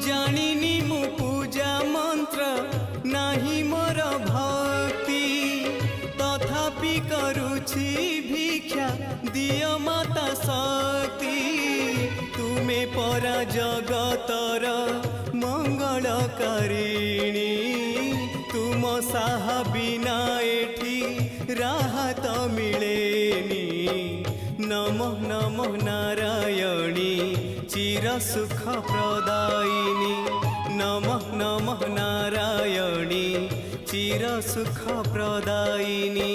जानिनी मु पूजा मंत्र नाही मोर भक्ति तथापि करुछि भिक्षा दियो माता शक्ति तुमे परा जगतर मंगलकारिणी तुम साहा बिना एठी राहत मिलेनी नमः नमः नारायणी चिर सुख प्रदायिनी नमः नमः नारायणी चिर सुख प्रदायिनी।